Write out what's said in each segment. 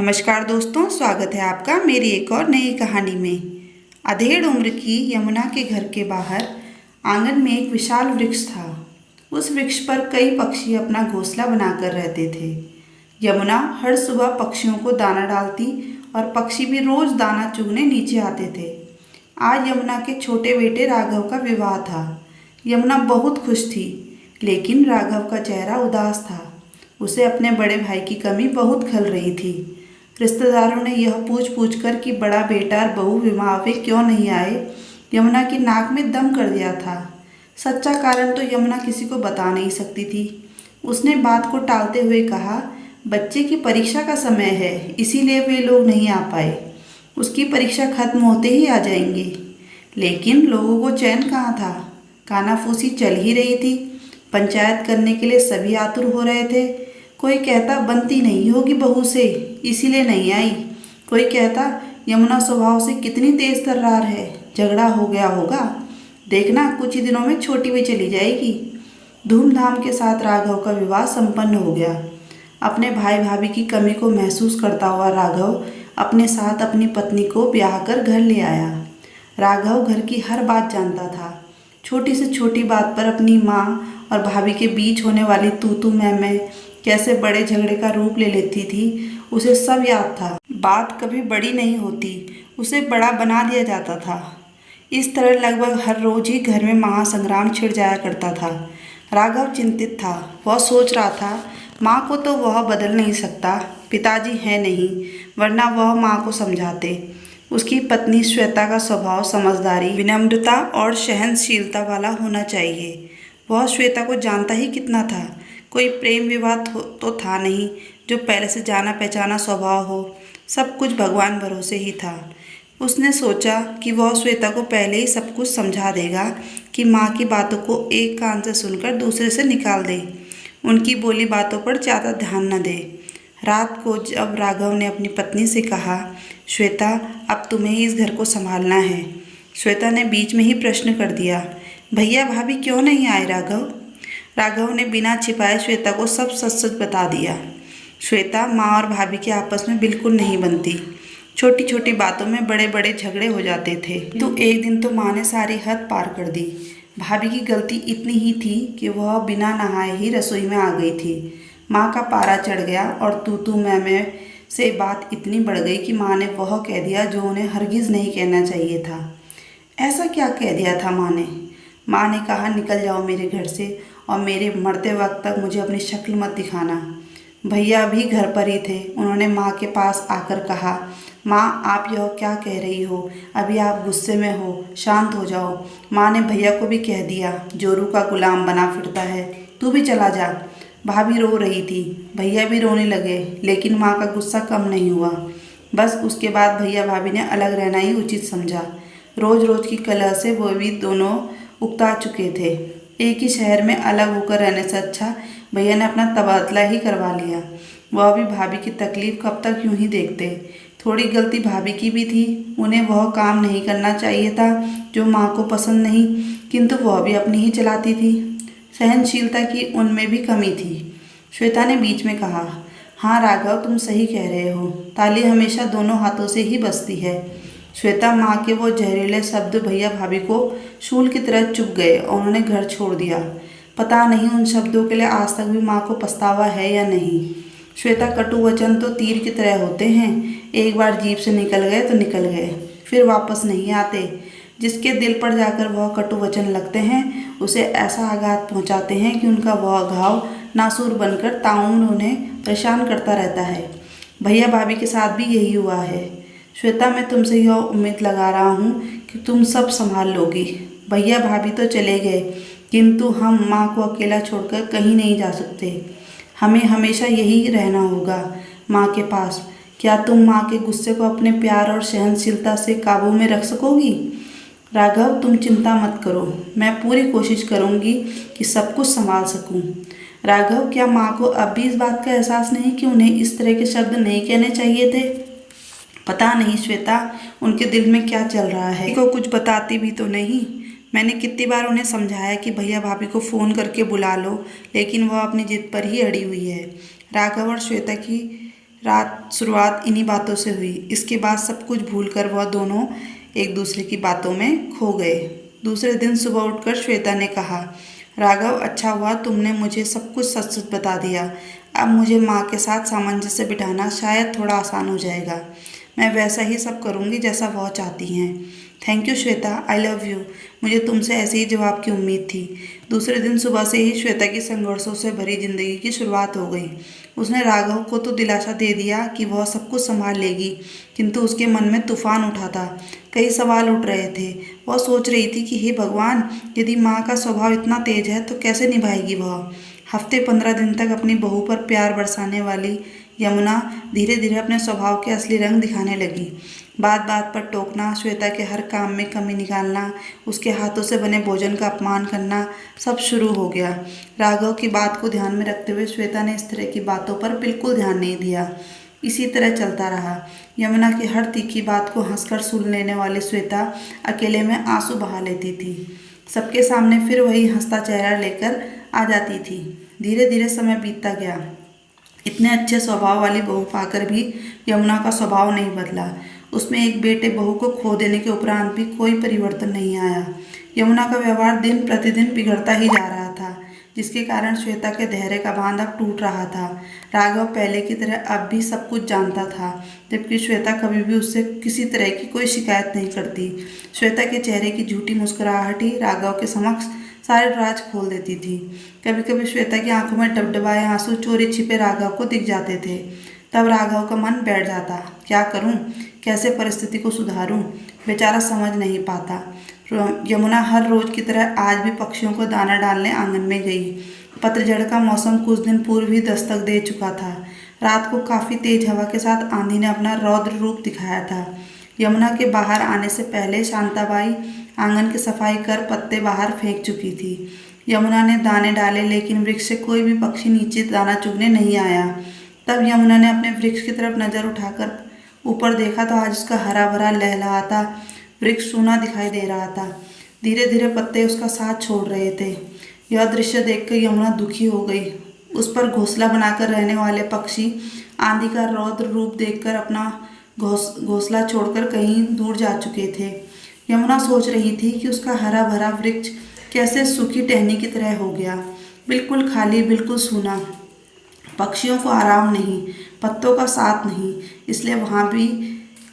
नमस्कार दोस्तों, स्वागत है आपका मेरी एक और नई कहानी में। अधेड़ उम्र की यमुना के घर के बाहर आंगन में एक विशाल वृक्ष था। उस वृक्ष पर कई पक्षी अपना घोंसला बनाकर रहते थे। यमुना हर सुबह पक्षियों को दाना डालती और पक्षी भी रोज दाना चुगने नीचे आते थे। आज यमुना के छोटे बेटे राघव का विवाह था। यमुना बहुत खुश थी, लेकिन राघव का चेहरा उदास था। उसे अपने बड़े भाई की कमी बहुत खल रही थी। रिश्तेदारों ने यह पूछ कर कि बड़ा बेटा और बहू विवाह में क्यों नहीं आए, यमुना की नाक में दम कर दिया था। सच्चा कारण तो यमुना किसी को बता नहीं सकती थी। उसने बात को टालते हुए कहा, बच्चे की परीक्षा का समय है, इसीलिए वे लोग नहीं आ पाए। उसकी परीक्षा खत्म होते ही आ जाएंगे। लेकिन लोगों को चैन कहाँ था। कानाफूसी चल ही रही थी। पंचायत करने के लिए सभी आतुर हो रहे थे। कोई कहता बनती नहीं होगी बहू से, इसीलिए नहीं आई। कोई कहता यमुना स्वभाव से कितनी तेज तर्रार है, झगड़ा हो गया होगा, देखना कुछ ही दिनों में छोटी भी चली जाएगी। धूमधाम के साथ राघव का विवाह संपन्न हो गया। अपने भाई भाभी की कमी को महसूस करता हुआ राघव अपने साथ अपनी पत्नी को ब्याह कर घर ले आया। राघव घर की हर बात जानता था। छोटी से छोटी बात पर अपनी माँ और भाभी के बीच होने वाली तू मैं कैसे बड़े झगड़े का रूप ले लेती थी, उसे सब याद था। बात कभी बड़ी नहीं होती, उसे बड़ा बना दिया जाता था। इस तरह लगभग हर रोज ही घर में महासंग्राम छिड़ जाया करता था। राघव चिंतित था। वह सोच रहा था, माँ को तो वह बदल नहीं सकता, पिताजी है नहीं, वरना वह माँ को समझाते। उसकी पत्नी श्वेता का स्वभाव समझदारी, विनम्रता और सहनशीलता वाला होना चाहिए। वह श्वेता को जानता ही कितना था। कोई प्रेम विवाद तो था नहीं जो पहले से जाना पहचाना स्वभाव हो। सब कुछ भगवान भरोसे ही था। उसने सोचा कि वह श्वेता को पहले ही सब कुछ समझा देगा कि माँ की बातों को एक कान से सुनकर दूसरे से निकाल दे, उनकी बोली बातों पर ज़्यादा ध्यान न दे। रात को जब राघव ने अपनी पत्नी से कहा, श्वेता अब तुम्हें ही इस घर को संभालना है, श्वेता ने बीच में ही प्रश्न कर दिया, भैया भाभी क्यों नहीं आए राघव? राघव ने बिना छिपाए श्वेता को सब सच सच बता दिया। श्वेता माँ और भाभी के आपस में बिल्कुल नहीं बनती। छोटी छोटी बातों में बड़े बड़े झगड़े हो जाते थे। तो एक दिन तो माँ ने सारी हद पार कर दी। भाभी की गलती इतनी ही थी कि वह बिना नहाए ही रसोई में आ गई थी। माँ का पारा चढ़ गया और तू मैं से बात इतनी बढ़ गई कि माँ ने वह कह दिया जो उन्हें हरगिज़ नहीं कहना चाहिए था। ऐसा क्या कह दिया था माँ ने? माँ ने कहा, निकल जाओ मेरे घर से और मेरे मरते वक्त तक मुझे अपनी शक्ल मत दिखाना। भैया भी घर पर ही थे। उन्होंने माँ के पास आकर कहा, माँ आप यह क्या कह रही हो? अभी आप गुस्से में हो, शांत हो जाओ। माँ ने भैया को भी कह दिया, जोरू का गुलाम बना फिरता है, तू भी चला जा। भाभी रो रही थी, भैया भी रोने लगे, लेकिन माँ का गुस्सा कम नहीं हुआ। बस उसके बाद भैया भाभी ने अलग रहना ही उचित समझा। रोज रोज की कलह से वो भी दोनों उकता चुके थे। एक ही शहर में अलग होकर रहने से अच्छा भैया ने अपना तबादला ही करवा लिया। वह भी भाभी की तकलीफ कब तक यूं ही देखते। थोड़ी गलती भाभी की भी थी। उन्हें वह काम नहीं करना चाहिए था जो माँ को पसंद नहीं, किंतु वह भी अपनी ही चलाती थी। सहनशीलता की उनमें भी कमी थी। श्वेता ने बीच में कहा, हाँ राघव तुम सही कह रहे हो, ताली हमेशा दोनों हाथों से ही बजती है। श्वेता माँ के वो जहरीले शब्द भैया भाभी को शूल की तरह चुभ गए और उन्होंने घर छोड़ दिया। पता नहीं उन शब्दों के लिए आज तक भी माँ को पछतावा है या नहीं। श्वेता कटु वचन तो तीर की तरह होते हैं, एक बार जीभ से निकल गए तो निकल गए, फिर वापस नहीं आते। जिसके दिल पर जाकर वह कटु वचन लगते हैं उसे ऐसा आघात पहुँचाते हैं कि उनका वह घाव नासूर बनकर ताउम्र उन्हें परेशान करता रहता है। भैया भाभी के साथ भी यही हुआ है। श्वेता मैं तुमसे यह उम्मीद लगा रहा हूँ कि तुम सब संभाल लोगी। भैया भाभी तो चले गए, किंतु हम माँ को अकेला छोड़कर कहीं नहीं जा सकते। हमें हमेशा यही रहना होगा माँ के पास। क्या तुम माँ के गुस्से को अपने प्यार और सहनशीलता से काबू में रख सकोगी? राघव तुम चिंता मत करो, मैं पूरी कोशिश करूँगी कि सब कुछ संभाल सकूँ। राघव क्या माँ को अब भी इस बात का एहसास नहीं कि उन्हें इस तरह के शब्द नहीं कहने चाहिए थे? पता नहीं श्वेता उनके दिल में क्या चल रहा है। को कुछ बताती भी तो नहीं। मैंने कितनी बार उन्हें समझाया कि भैया भाभी को फ़ोन करके बुला लो, लेकिन वह अपनी जिद पर ही अड़ी हुई है। रात शुरुआत इन्हीं बातों से हुई। इसके बाद सब कुछ भूलकर वह दोनों एक दूसरे की बातों में खो गए। दूसरे दिन सुबह उठकर श्वेता ने कहा, राघव, अच्छा हुआ तुमने मुझे सब कुछ सच सच बता दिया। अब मुझे माँ के साथ सामंजस्य बिठाना शायद थोड़ा आसान हो जाएगा। मैं वैसा ही सब करूँगी जैसा वह चाहती हैं। Thank you Shweta, I love you. मुझे तुमसे ऐसे ही जवाब की उम्मीद थी। दूसरे दिन सुबह से ही श्वेता की संघर्षों से भरी जिंदगी की शुरुआत हो गई। उसने राघव को तो दिलासा दे दिया कि वह सब कुछ संभाल लेगी, किंतु उसके मन में तूफान उठा था। कई सवाल उठ रहे थे। वह सोच रही थी कि हे भगवान, यदि माँ का स्वभाव इतना तेज है तो कैसे निभाएगी वह। हफ्ते 15 दिन तक अपनी बहू पर प्यार बरसाने वाली यमुना धीरे धीरे अपने स्वभाव के असली रंग दिखाने लगी। बात बात पर टोकना, श्वेता के हर काम में कमी निकालना, उसके हाथों से बने भोजन का अपमान करना, सब शुरू हो गया। राघव की बात को ध्यान में रखते हुए श्वेता ने इस तरह की बातों पर बिल्कुल ध्यान नहीं दिया। इसी तरह चलता रहा। यमुना की हर तीखी बात को हंसकर सुन लेने वाली श्वेता अकेले में आंसू बहा लेती थी। सबके सामने फिर वही हंसता चेहरा लेकर आ जाती थी। धीरे धीरे समय बीतता गया। इतने अच्छे स्वभाव वाली बहू पाकर भी यमुना का स्वभाव नहीं बदला। उसमें एक बेटे बहू को खो देने के उपरांत भी कोई परिवर्तन नहीं आया। यमुना का व्यवहार दिन प्रतिदिन बिगड़ता ही जा रहा था, जिसके कारण श्वेता के धैर्य का बांध अब टूट रहा था। राघव पहले की तरह अब भी सब कुछ जानता था, जबकि श्वेता कभी भी उससे किसी तरह की कोई शिकायत नहीं करती। श्वेता के चेहरे की झूठी मुस्कुराहट ही राघव के समक्ष सारे राज खोल देती थी। कभी कभी श्वेता की आंखों में डबडबाए आंसू चोरी छिपे राघव को दिख जाते थे। तब राघव का मन बैठ जाता, क्या करूं, कैसे परिस्थिति को सुधारूं। बेचारा समझ नहीं पाता। यमुना हर रोज की तरह आज भी पक्षियों को दाना डालने आंगन में गई। पतझड़ का मौसम कुछ दिन पूर्व ही दस्तक दे चुका था। रात को काफी तेज हवा के साथ आंधी ने अपना रौद्र रूप दिखाया था। यमुना के बाहर आने से पहले शांताबाई आंगन की सफाई कर पत्ते बाहर फेंक चुकी थी। यमुना ने दाने डाले, लेकिन वृक्ष से कोई भी पक्षी नीचे दाना चुगने नहीं आया। तब यमुना ने अपने वृक्ष की तरफ नजर उठाकर ऊपर देखा तो आज उसका हरा भरा लहलहाता वृक्ष सूना दिखाई दे रहा था। धीरे धीरे पत्ते उसका साथ छोड़ रहे थे। यह दृश्य देखकर यमुना दुखी हो गई। उस पर घोंसला बनाकर रहने वाले पक्षी आंधी का रौद्र रूप देखकर अपना घोंसला छोड़कर कहीं दूर जा चुके थे। यमुना सोच रही थी कि उसका हरा भरा वृक्ष कैसे सूखी टहनी की तरह हो गया, बिल्कुल खाली, बिल्कुल सूना। पक्षियों को आराम नहीं, पत्तों का साथ नहीं, इसलिए वहाँ भी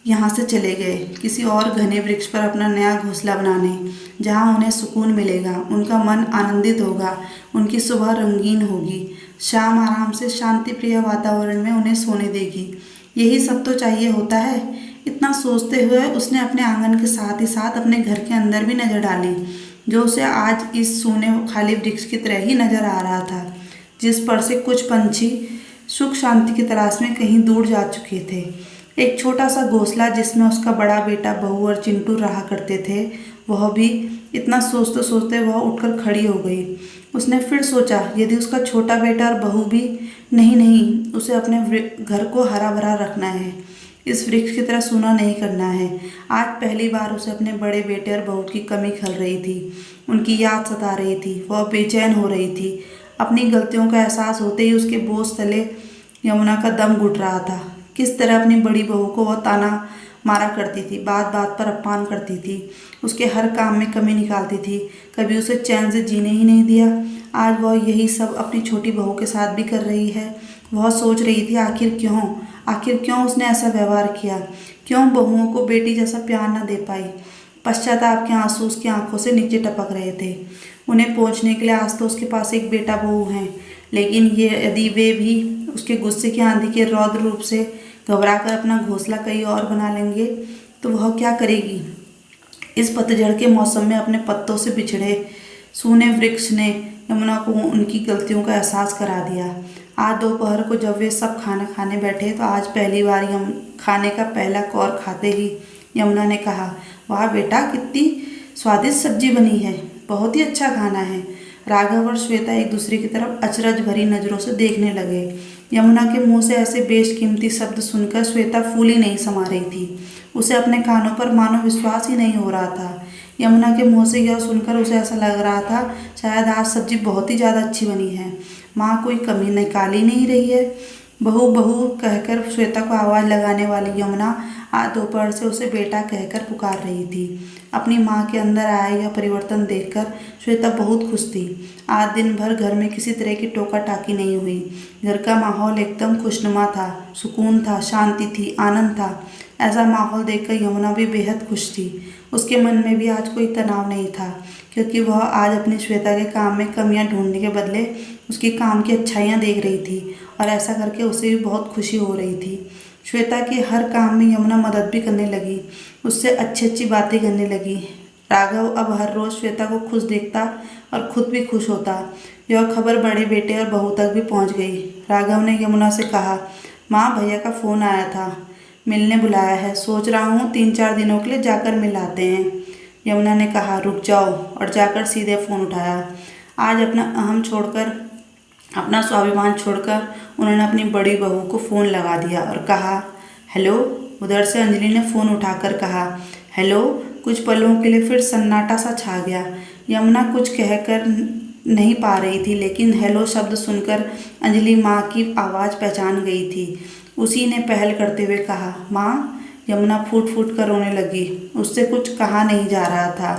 यहाँ से चले गए किसी और घने वृक्ष पर अपना नया घोंसला बनाने, जहाँ उन्हें सुकून मिलेगा, उनका मन आनंदित होगा, उनकी सुबह रंगीन होगी, शाम आराम से शांति प्रिय वातावरण में उन्हें सोने देगी। यही सब तो चाहिए होता है। इतना सोचते हुए उसने अपने आंगन के साथ ही साथ अपने घर के अंदर भी नजर डाली, जो उसे आज इस सूने खाली वृक्ष की तरह ही नजर आ रहा था, जिस पर से कुछ पंछी सुख शांति की तलाश में कहीं दूर जा चुके थे। एक छोटा सा घोंसला जिसमें उसका बड़ा बेटा बहू और चिंटू रहा करते थे, वह भी। इतना सोचते सोचते वह उठकर खड़ी हो गई। उसने फिर सोचा, यदि उसका छोटा बेटा और बहू भी नहीं, उसे अपने घर को हरा भरा रखना है, इस वृक्ष की तरह सूना नहीं करना है। आज पहली बार उसे अपने बड़े बेटे और बहू की कमी खल रही थी। उनकी याद सता रही थी। वह बेचैन हो रही थी। अपनी गलतियों का एहसास होते ही उसके बोझ तले यमुना का दम घुट रहा था। किस तरह अपनी बड़ी बहू को वह ताना मारा करती थी, बात बात पर अपमान करती थी, उसके हर काम में कमी निकालती थी, कभी उसे चैन से जीने ही नहीं दिया। आज वह यही सब अपनी छोटी बहू के साथ भी कर रही है। वह सोच रही थी, आखिर क्यों उसने ऐसा व्यवहार किया, क्यों बहुओं को बेटी जैसा प्यार न दे पाई। पश्चाताप के आंसू उसकी आंखों से नीचे टपक रहे थे। उन्हें पहुंचने के लिए आज तो उसके पास एक बेटा बहू हैं, लेकिन ये यदि वे भी उसके गुस्से की आंधी के रौद्र रूप से घबराकर अपना घोंसला कहीं और बना लेंगे तो वह क्या करेगी। इस पतझड़ के मौसम में अपने पत्तों से बिछड़े सूने वृक्ष ने यमुना को उनकी गलतियों का एहसास करा दिया। आज दोपहर को जब वे सब खाना खाने बैठे तो आज पहली बार खाने का पहला कौर खाते ही यमुना ने कहा, वाह बेटा, कितनी स्वादिष्ट सब्जी बनी है, बहुत ही अच्छा खाना है। राघव और श्वेता एक दूसरे की तरफ अचरज भरी नजरों से देखने लगे। यमुना के मुंह से ऐसे बेशकीमती शब्द सुनकर श्वेता फूली नहीं समा रही थी। उसे अपने कानों पर मानो विश्वास ही नहीं हो रहा था। यमुना के मुंह से यह सुनकर उसे ऐसा लग रहा था, शायद आज सब्जी बहुत ही ज़्यादा अच्छी बनी है, माँ कोई कमी निकाल ही नहीं रही है। बहू बहू कहकर श्वेता को आवाज़ लगाने वाली यमुना आज दोपहर से उसे बेटा कहकर पुकार रही थी। अपनी माँ के अंदर आया यह परिवर्तन देखकर श्वेता बहुत खुश थी। आज दिन भर घर में किसी तरह की टोका टाकी नहीं हुई। घर का माहौल एकदम खुशनुमा था, सुकून था, शांति थी, आनंद था। ऐसा माहौल देखकर यमुना भी बेहद खुश थी। उसके मन में भी आज कोई तनाव नहीं था, क्योंकि वह आज अपनी श्वेता के काम में कमियां ढूंढने के बदले उसकी काम की अच्छाइयां देख रही थी, और ऐसा करके उसे भी बहुत खुशी हो रही थी। श्वेता के हर काम में यमुना मदद भी करने लगी, उससे अच्छी अच्छी बातें करने लगी। राघव अब हर रोज़ श्वेता को खुश देखता और खुद भी खुश होता। यह खबर बड़े बेटे और बहू तक भी पहुंच गई। राघव ने यमुना से कहा, माँ भैया का फ़ोन आया था, मिलने बुलाया है, सोच रहा हूँ 3-4 दिनों के लिए जाकर मिल आते हैं। यमुना ने कहा, रुक जाओ, और जाकर सीधे फ़ोन उठाया। आज अपना अहम छोड़कर, अपना स्वाभिमान छोड़कर उन्होंने अपनी बड़ी बहू को फ़ोन लगा दिया और कहा, हेलो। उधर से अंजलि ने फ़ोन उठाकर कहा, हेलो। कुछ पलों के लिए फिर सन्नाटा सा छा गया। यमुना कुछ कहकर नहीं पा रही थी, लेकिन हेलो शब्द सुनकर अंजलि माँ की आवाज़ पहचान गई थी। उसी ने पहल करते हुए कहा, माँ। यमुना फूट फूट कर रोने लगी। उससे कुछ कहा नहीं जा रहा था।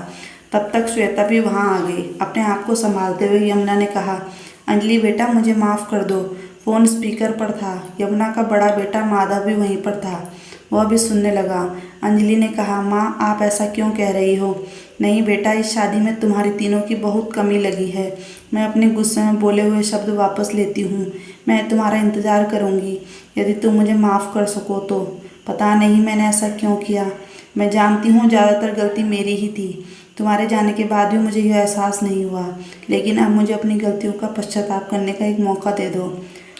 तब तक श्वेता भी वहाँ आ गई। अपने आप को संभालते हुए यमुना ने कहा, अंजलि बेटा मुझे माफ़ कर दो। फ़ोन स्पीकर पर था। यमुना का बड़ा बेटा माधव भी वहीं पर था, वह भी सुनने लगा। अंजलि ने कहा, माँ आप ऐसा क्यों कह रही हो? नहीं बेटा, इस शादी में तुम्हारी तीनों की बहुत कमी लगी है। मैं अपने गुस्से में बोले हुए शब्द वापस लेती हूँ। मैं तुम्हारा इंतज़ार करूँगी, यदि तुम मुझे माफ़ कर सको तो। पता नहीं मैंने ऐसा क्यों किया। मैं जानती हूँ ज़्यादातर गलती मेरी ही थी। तुम्हारे जाने के बाद भी मुझे यह एहसास नहीं हुआ, लेकिन अब मुझे अपनी गलतियों का पश्चाताप करने का एक मौका दे दो।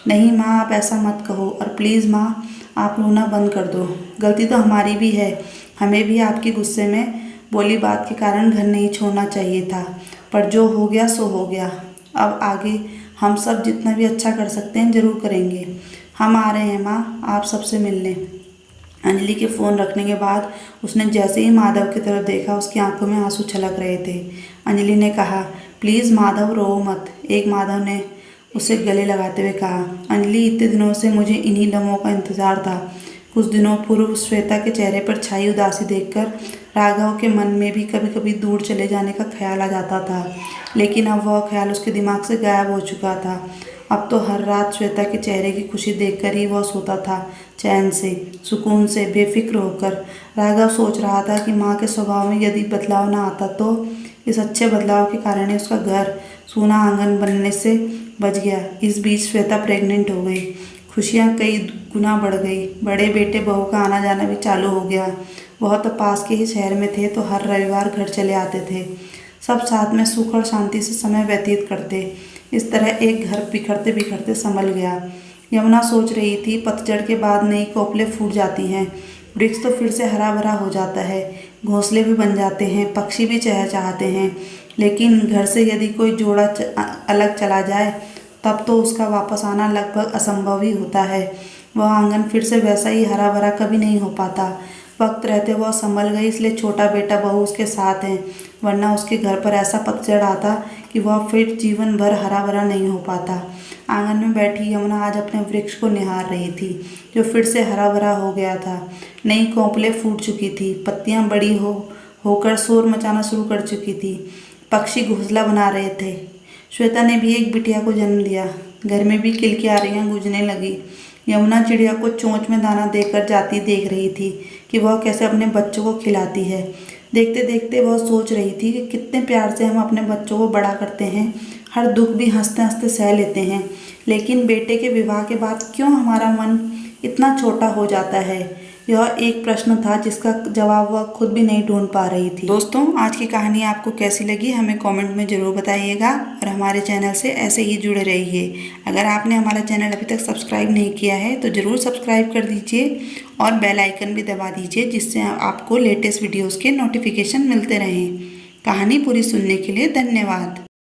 नहीं माँ, आप ऐसा मत कहो, और प्लीज़ माँ आप रोना बंद कर दो। गलती तो हमारी भी है। हमें भी आपके गुस्से में बोली बात के कारण घर नहीं छोड़ना चाहिए था, पर जो हो गया सो हो गया। अब आगे हम सब जितना भी अच्छा कर सकते हैं ज़रूर करेंगे। हम आ रहे हैं माँ, आप सबसे मिलने। अंजलि के फ़ोन रखने के बाद उसने जैसे ही माधव की तरफ देखा, उसकी आंखों में आंसू छलक रहे थे। अंजलि ने कहा, प्लीज़ माधव रो मत। एक माधव ने उसे गले लगाते हुए कहा, अंजलि इतने दिनों से मुझे इन्हीं लम्हों का इंतज़ार था। कुछ दिनों पूर्व श्वेता के चेहरे पर छाई उदासी देखकर राघव के मन में भी कभी कभी दूर चले जाने का ख्याल आ जाता था, लेकिन अब वह ख्याल उसके दिमाग से गायब हो चुका था। अब तो हर रात श्वेता के चेहरे की खुशी देखकर ही वह सोता था, चैन से, सुकून से, बेफिक्र होकर। राघव सोच रहा था कि माँ के स्वभाव में यदि बदलाव ना आता तो इस अच्छे बदलाव के कारण ही उसका घर सूना आंगन बनने से बच गया। इस बीच श्वेता प्रेग्नेंट हो गई। खुशियाँ कई गुना बढ़ गई। बड़े बेटे बहू का आना जाना भी चालू हो गया। वह तो पास के ही शहर में थे, तो हर रविवार घर चले आते थे। सब साथ में सुख और शांति से समय व्यतीत करते। इस तरह एक घर बिखरते बिखरते संभल गया। यमुना सोच रही थी, पतझड़ के बाद नई कोपलें फूट जाती हैं, वृक्ष तो फिर से हरा भरा हो जाता है, घोंसले भी बन जाते हैं, पक्षी भी चहचहाते हैं। लेकिन घर से यदि कोई जोड़ा अलग चला जाए, तब तो उसका वापस आना लगभग असंभव ही होता है। वह आंगन फिर से वैसा ही हरा भरा कभी नहीं हो पाता। वक्त रहते वह संभल गई, इसलिए छोटा बेटा बहू उसके साथ हैं, वरना उसके घर पर ऐसा पतझड़ आता कि वह फिर जीवन भर हरा भरा नहीं हो पाता। आंगन में बैठी यमुना आज अपने वृक्ष को निहार रही थी, जो फिर से हरा भरा हो गया था। नई कोपलें फूट चुकी थी, पत्तियां बड़ी होकर शोर मचाना शुरू कर चुकी थी, पक्षी घोंसला बना रहे थे। श्वेता ने भी एक बिटिया को जन्म दिया। घर में भी किलकियारियां गूंजने लगी। यमुना चिड़िया को चोंच में दाना देकर जाती देख रही थी कि वह कैसे अपने बच्चों को खिलाती है। देखते देखते वह सोच रही थी कि कितने प्यार से हम अपने बच्चों को बड़ा करते हैं, हर दुख भी हंसते हंसते सह लेते हैं, लेकिन बेटे के विवाह के बाद क्यों हमारा मन इतना छोटा हो जाता है। यह एक प्रश्न था जिसका जवाब वह खुद भी नहीं ढूंढ पा रही थी। दोस्तों, आज की कहानी आपको कैसी लगी हमें कमेंट में ज़रूर बताइएगा, और हमारे चैनल से ऐसे ही जुड़े रहिए। अगर आपने हमारा चैनल अभी तक सब्सक्राइब नहीं किया है तो ज़रूर सब्सक्राइब कर दीजिए और बेल आइकन भी दबा दीजिए, जिससे आपको लेटेस्ट वीडियोज़ के नोटिफिकेशन मिलते रहें। कहानी पूरी सुनने के लिए धन्यवाद।